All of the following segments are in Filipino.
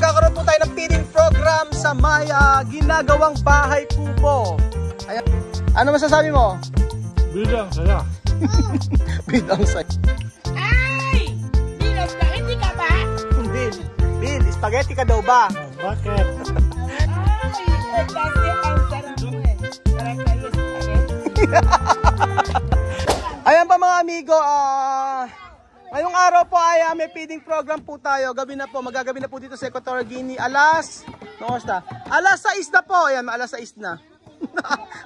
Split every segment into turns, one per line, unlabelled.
magkakaroon po tayo ng feeding program sa may ginagawang bahay kubo. Ayan. Ano masasabi mo?
Bilang saya.
Bilang saya.
Ay! Bill, spaghetti ka ba?
Bill, spaghetti ka daw ba?
Bakit?
Ay, kasi ang sarap mo eh. Sarap kayo spaghetti.
Ayan pa mga amigo, ngayong araw po ay may feeding program po tayo. Gabi na po, magagabi na po dito sa Equatorial Guinea. Alas 6 na po. Ayan, alas 6 na.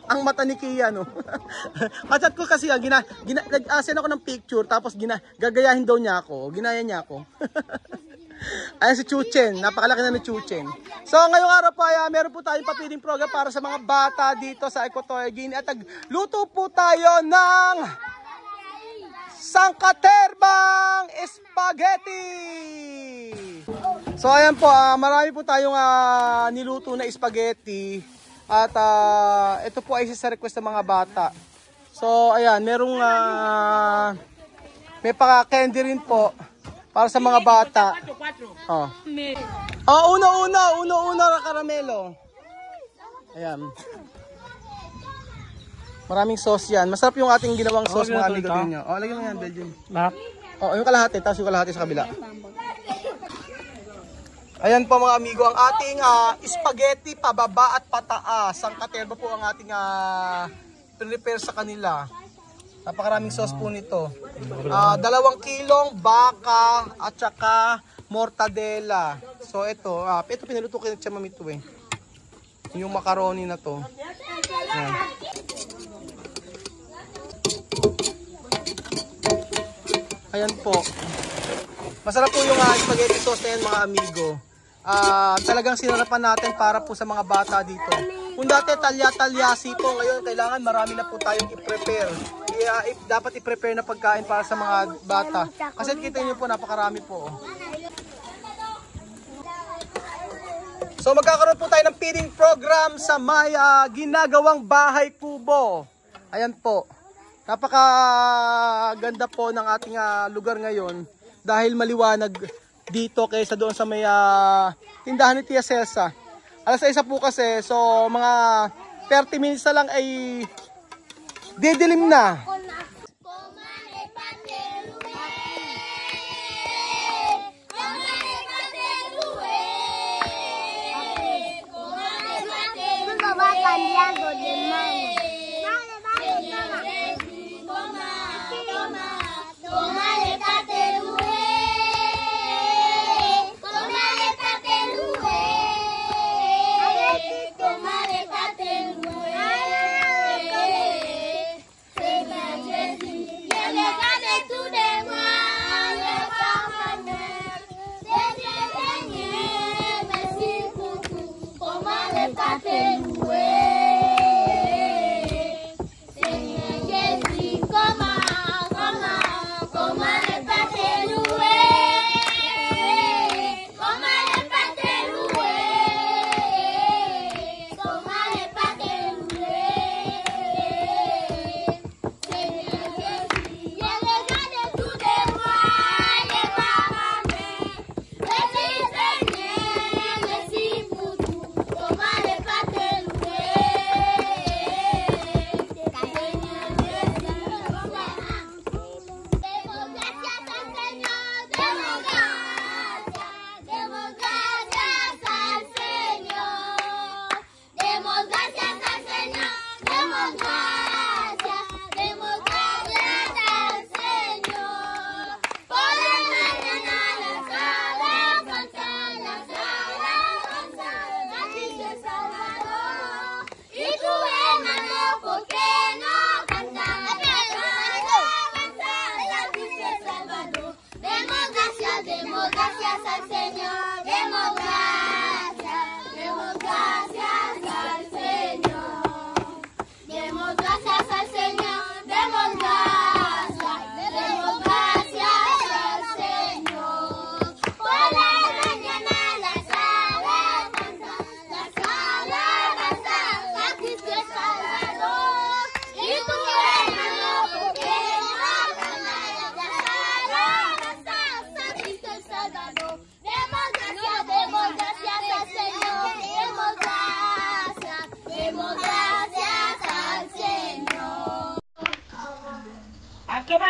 Ang mata ni Kia, no? Kachat ko kasi, nag-send ako ng picture, tapos gagayahin daw niya ako. Ginaya niya ako. Ayan si Chuchen, napakalaki na ni Chuchen. So ngayong araw po ay meron po tayong pa-feeding program para sa mga bata dito sa Equatorial Guinea. At luto po tayo ng sangkaterbang spaghetti. So ayan po, marami po tayong niluto na spaghetti. At ito po ay isa sa request ng mga bata. So ayan, merong may paka-candy rin po para sa mga bata. Oh. Uno caramelo. Ayan. Maraming sauce yan. Masarap yung ating ginawang sauce mga amigo ninyo. Oh, lagyan mo yan, Belgium.
Lahat.
Oh, yung kalahati, tapos yung kalahati sa kabila. Ayan po mga amigo, ang ating spaghetti pababa at pataas. Ang katerba po ang ating prepare sa kanila. Napakaraming sauce po nito. 2 kilong baka at saka mortadella. So ito pinaluto ko sa mamito eh. Yung macaroni na to. Ayan. Ayan po. Masarap po yung spaghetti sauce na yan mga amigo. Talagang sinarapan natin para po sa mga bata dito. Kung dati talya-talyasi po, ngayon kailangan marami na po tayong i-prepare. Dapat i-prepare na pagkain para sa mga bata. Kasi kita niyo po, napakarami po. So magkakaroon po tayo ng feeding program sa may ginagawang bahay kubo. Ayan po. Napakaganda po ng ating lugar ngayon. Dahil maliwanag dito kaysa doon sa may tindahan ni Tia Cesa. Alas 6 po kasi, so mga 30 minutes na lang ay didilim na.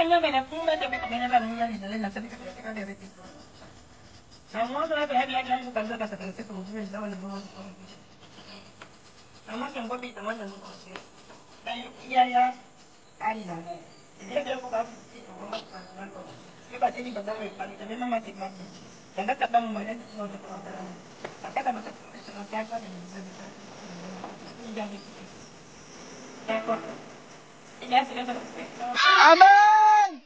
años me la fuma, te me comienza la niña y sale la sabe que te cae de repente. Vamos a ver, ya ya tanto que se te como me estaba en el mundo. Vamos a un poquito más de nuevo. Ya. Ay, no. Ya te pongo ¿qué pasa ni pasar el pan? También mamá te manda. Ya está tan mal, no te puedo dar. Acá no te no te hago ni ya. Ya se le hace.
Amen!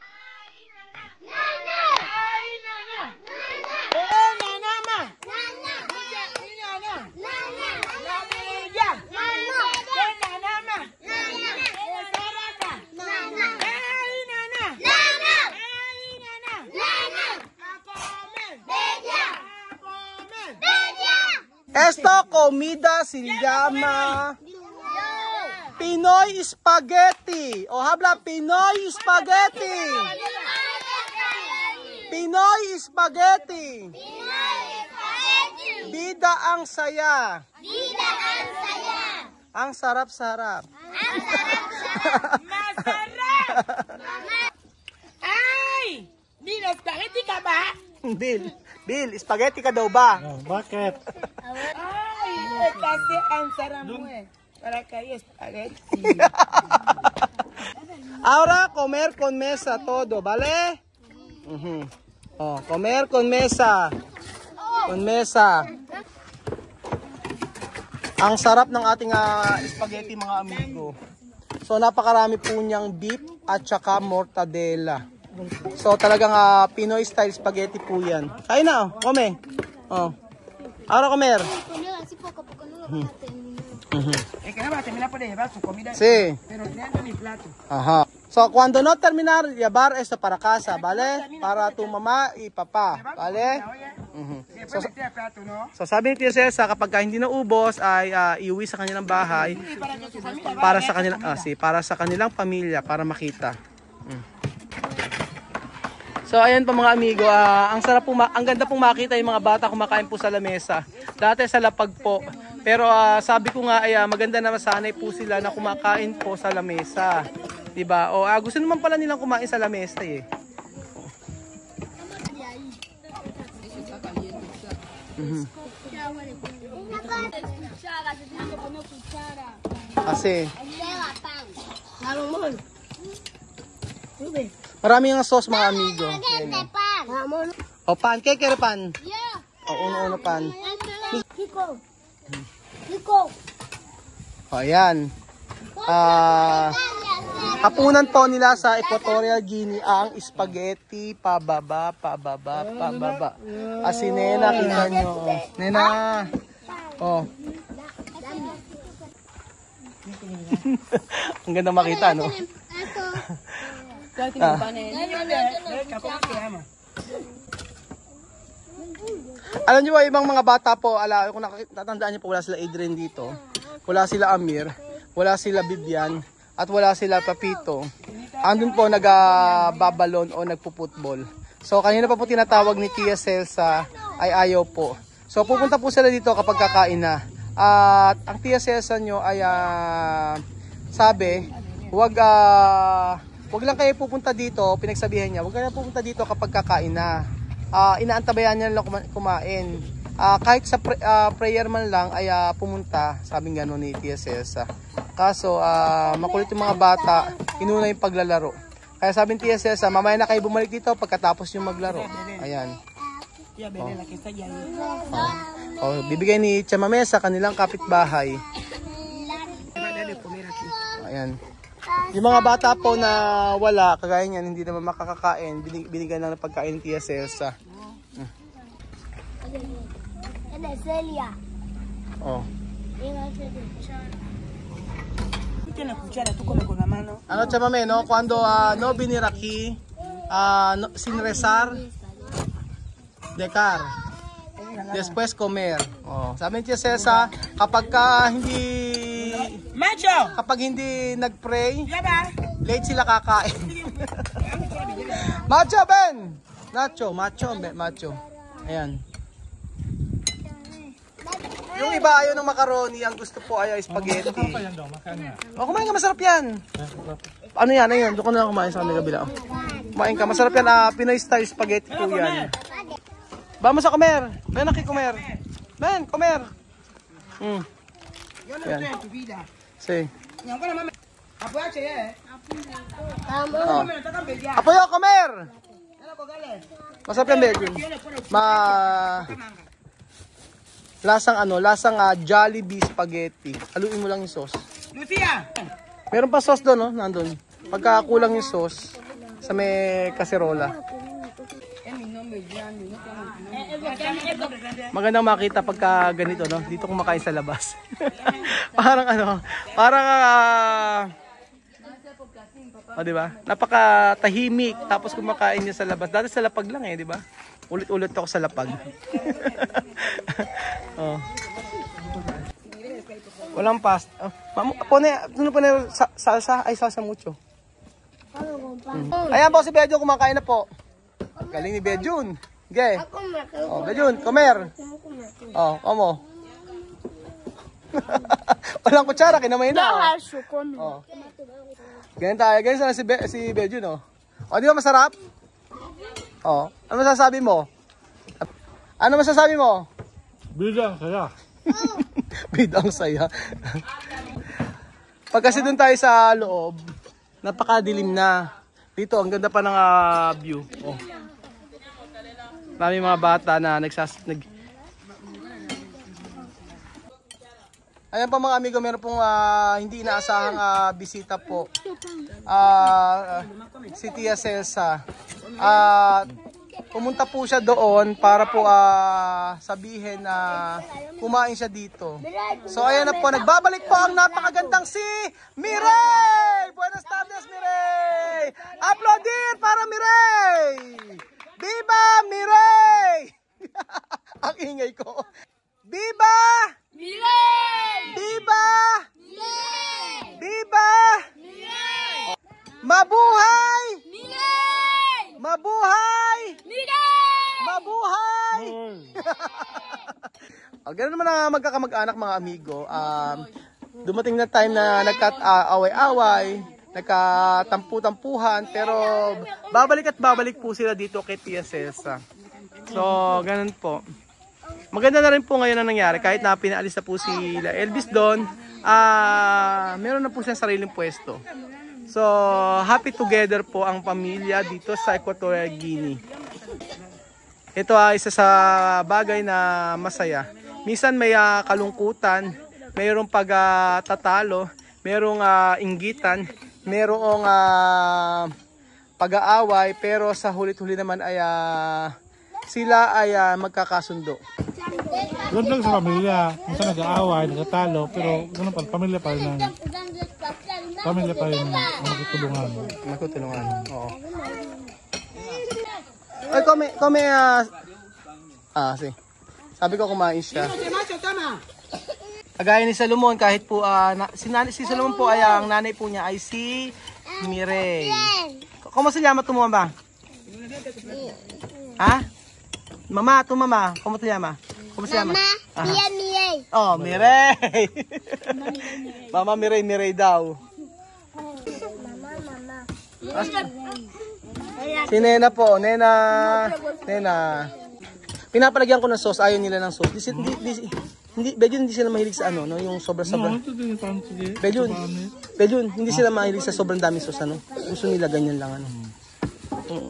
Esto comida se llama Pinoy Spaghetti. O habla Pinoy Spaghetti. Pinoy Spaghetti. Bida ang saya. Ang sarap-sarap.
Ay! Mira, spaghetti ka ba?
Bill, spaghetti ka daw ba?
Oh, bakit?
Ay, kasi ang sarap mo eh. Para kayo spaghetti.
Ahora, comer con mesa todo, ¿vale? Oh, comer con mesa. Con mesa. Ang sarap ng ating spaghetti, mga amigo. So, napakarami po niyang beef at saka mortadella. So, talagang Pinoy style spaghetti po yan. Kain na, come. Oh. Ahora comer.
Es que no va a terminar por llevar su comida.
Sí.
Pero tirando mi plato.
Ajá. So, cuando no terminar, llevar esto para casa, ¿vale? Para tu mamá y papá, ¿vale?
Después meter el plato, ¿no?
So, sabi ni Tia Cesa, kapag hindi naubos, ay iuwi sa kanilang bahay para sa kanilang, para sa kanilang pamilya, para makita. So, ayan po mga amigo, ang sarap po, ang ganda pong makita yung mga bata kumakain po sa lamesa. Dati sa lapag po. Pero sabi ko nga ay maganda na masanay po sila na kumakain po sa lamesa. Diba? O gusto naman pala nilang kumain sa lamesa eh. Kasi marami ang sauce mga amigo. O pan, kaya pan. O uno pan. O ayan. Hapunan po nila sa Equatorial Guinea ang spaghetti pababa. Si Nena, kita nyo. Nena. Oh. Ang ganda makita, no? Alam nyo ba, ibang mga bata po, kung natatandaan nyo po, wala sila Adrian dito, wala sila Amir, wala sila Bibian, at wala sila Papito. Andun po nagbabalon o nagpuputbol. So kanina pa po tinatawag ni Tia Celsa ay ayaw po. So pupunta po sila dito kapag kakain na. At ang Tia Celsa nyo ay sabi, wag lang kayo pupunta dito, pinagsabihan niya, wag kayo pupunta dito kapag kakain na. Inaantabayan niya lang kumain. Kahit sa prayer man lang ay pumunta, sabing gano'n ni Tia Celsa. Kaso makulit yung mga bata, inuna yung paglalaro. Kaya sabi ni Tia Celsa, mamaya na kayo bumalik dito pagkatapos yung maglaro. Ayan. Bibigay ni Chamame sa kanilang kapitbahay. Ayan. Yung mga bata po na wala, kagaya niyan, hindi naman makakakain, binigyan lang ng pagkain ni Tia Celsa. Oh. Ano Chamame, no? Cuando no venir aquí, sin rezar, decar. Después comer. Oh, sabi ni Tia Celsa, kapag hindi nag-pray, late sila kakain. Macho Ben! Macho. Ayan. Yung iba ayaw ng macaroni, ang gusto po ay spaghetti. O, kumain ka, masarap yan. Ano yan? Doon ko na kumain sa kabila. Kumain ka. Masarap yan. Pinoy style spaghetti po yan. Vamos a comer. Ven aquí comer. Ven, comer. Yan. Sí. Apoyo, comer. Masarap yan, Belgium. Lasang Jollibee spaghetti. Haluin mo lang yung sauce. Meron pa sauce doon, no? Nandun. Pagka kulang yung sauce, sa may kaserola. Magandang makita pagka ganito, no? Dito kumakain sa labas. Di ba? Napakatahimik tapos kumakain niya sa labas. Dati sa lapag lang di ba? Ulit-ulit ako sa lapag. Oh. Walang pasta. Pone salsa, salsa mucho. Ayan po si Bejun, kumakain na po. Galing ni Bejun. Okay. Oh, Bejun, comer. Oh, como. Walang kutsara, kinamay na. Oh. Ganyan tayo. Ganyan sana si Bejun, oh. O, di ba masarap? Oh. Ano masasabi mo? Ano masasabi mo?
Bida ang saya.
Bida ang saya. Pag kasi doon tayo sa loob, napakadilim na. Dito, ang ganda pa ng view. Oh. Marami mga bata na Ayan pa mga amigo, meron pong hindi inaasahang bisita po. Si Tia Celsa. Pumunta po siya doon para po sabihin na kumain siya dito. So ayan na po, nagbabalik po ang napakagandang si Mirey! Buenas tardes, Mirey! Applaudir para Mirey! Viva Mirey! Ang ingay ko. Viva! Mirey! Viva! Mirey! Viva! Mirey! Mabuhay! Mirey! Mabuhay! Mirey! Mabuhay! Ganun naman na magkakamag-anak mga amigo. Dumating na time na nagkat-away-away, nagkatampu-tampuhan, pero babalik at babalik po sila dito kay Tia Celsa. So, ganun po. Maganda na rin po ngayon ang nangyari. Kahit na pinaalis na po si Elvis doon, meron na po siyang sariling pwesto. So, happy together po ang pamilya dito sa Equatorial Guinea. Ito ay isa sa bagay na masaya. Minsan may kalungkutan, mayroong pagtatalo, mayroong inggitan, mayroong pag-aaway, pero sa hulit-huli naman ay sila ay magkakasundo.
Doon lang sa pamilya, minsan nag-aaway, nagtatalo, pero ganun pa, pamilya pa rin ang magtutulungan.
Magtutulungan, oo. Ay, si. Sabi ko kumain siya. Kagaya ni Salomon, kahit po, si Salomon po ay ang nanay po niya ay si Mirey. Kumusta llama tu mama? Ha? Mama, tu mama. ¿Cómo te llama? ¿Cómo se llama?
Mama, Mirey.
Oh, Mirey. Mama Mirey daw. Si Nena po, Nena. Pinapalagyan ko ng sauce, ayaw nila ng sauce. Bejun, hindi sila mahilig sa yung sobra-sobra. Bejun, hindi sila mahilig sa sobrang daming sauce, Gusto nila ganyan lang,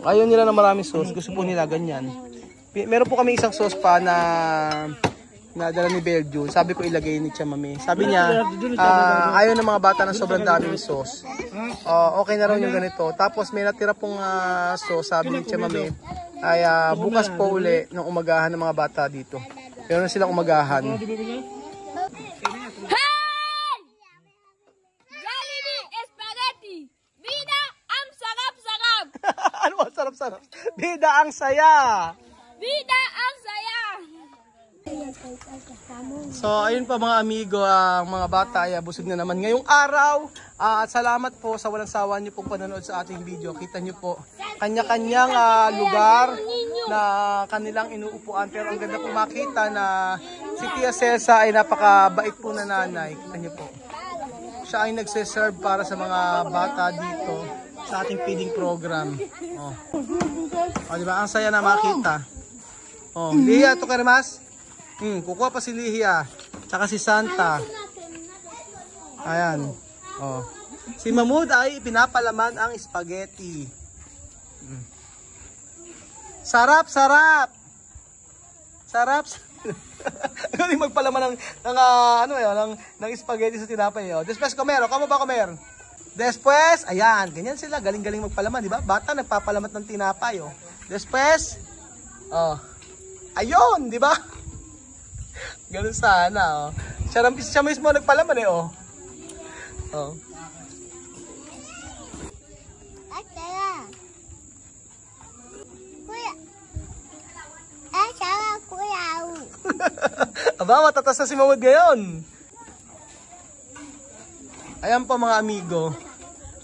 Ayaw nila ng maraming sauce, gusto po nila ganyan. Meron po kami isang sauce pa na dala ni Belgium. Sabi ko ilagay ni Chamame. Sabi niya, ayaw ng mga bata ng sobrang daming sauce. Okay na rin yung ganito. Tapos may natira pong sauce, sabi ni Chamame, ay bukas po uli ng umagahan ng mga bata dito. Meron na silang umagahan.
Hey! Jollibee Spaghetti! Vida ang sarap-sarap!
Ano ang sarap-sarap? Bida ang saya!
Vida ang saya!
So ayun pa mga amigo, ang mga bata ay busog na naman ngayong araw. At salamat po sa walang sawa niyo pong panonood sa ating video. Kita niyo po kanya-kanyang lugar na kanilang inuupuan. Pero ang ganda po makita na si Tia Celsa ay napakabait po na nanay. Kita niyo po. Siya ay nagse-serve para sa mga bata dito sa ating feeding program. Oh. Oh, di ba? Ang saya na makita. Oh, Liya to Kermas. Kukuha pa si Liya. Tsaka si Santa. Ayan. Oh. Si Mahmoud ay pinapalaman ang spaghetti. Sarap, sarap. Sarap. Galing magpalaman ng spaghetti sa tinapay. Oh. Después comer, kamo ba comer? Después, ayan, ganyan sila, galing-galing magpalaman, di ba? Bata nagpapalamat ng tinapay, oh. Después, oh. Ayun, di ba? Ganun sana, oh. Siya mismo nagpalaman, eh, oh. Oh. Aba, matatas na si Mahmoud ngayon. Ayan po mga amigo.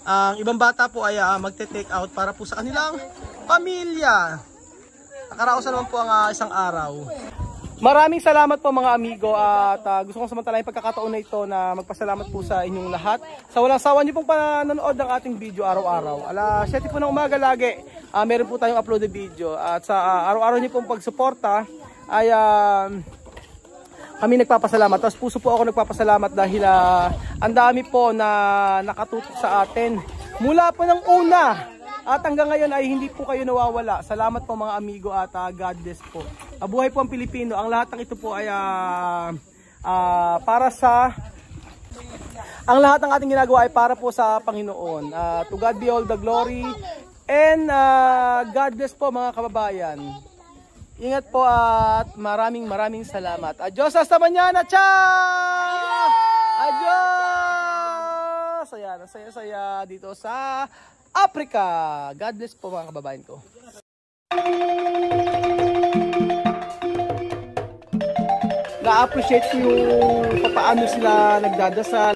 Ang ibang bata po ay magte-take out para po sa kanilang pamilya. Nakaraos naman po ang isang araw. Maraming salamat po mga amigo at gusto kong samantalahin pagkakataon na ito na magpasalamat po sa inyong lahat. Sa walang sawa niyo pong panonood ng ating video araw-araw. Alas 7 po ng umaga lagi, meron po tayong uploaded video. At sa araw-araw niyo pong pagsuporta ay kami nagpapasalamat. Tapos puso po ako nagpapasalamat dahil ang dami po na nakatutok sa atin. Mula po ng una at hanggang ngayon ay hindi po kayo nawawala. Salamat po mga amigo at God bless po. Buhay po ang Pilipino. Ang lahat ng ito po ay para sa... Ang lahat ng ating ginagawa ay para po sa Panginoon. To God be all the glory. And God bless po mga kababayan. Ingat po at maraming salamat. Adios hasta mañana. Ciao! Adios! Ayan, saya dito sa Africa. God bless po mga kababayan ko. Na-appreciate ko yung paano sila nagdadasal.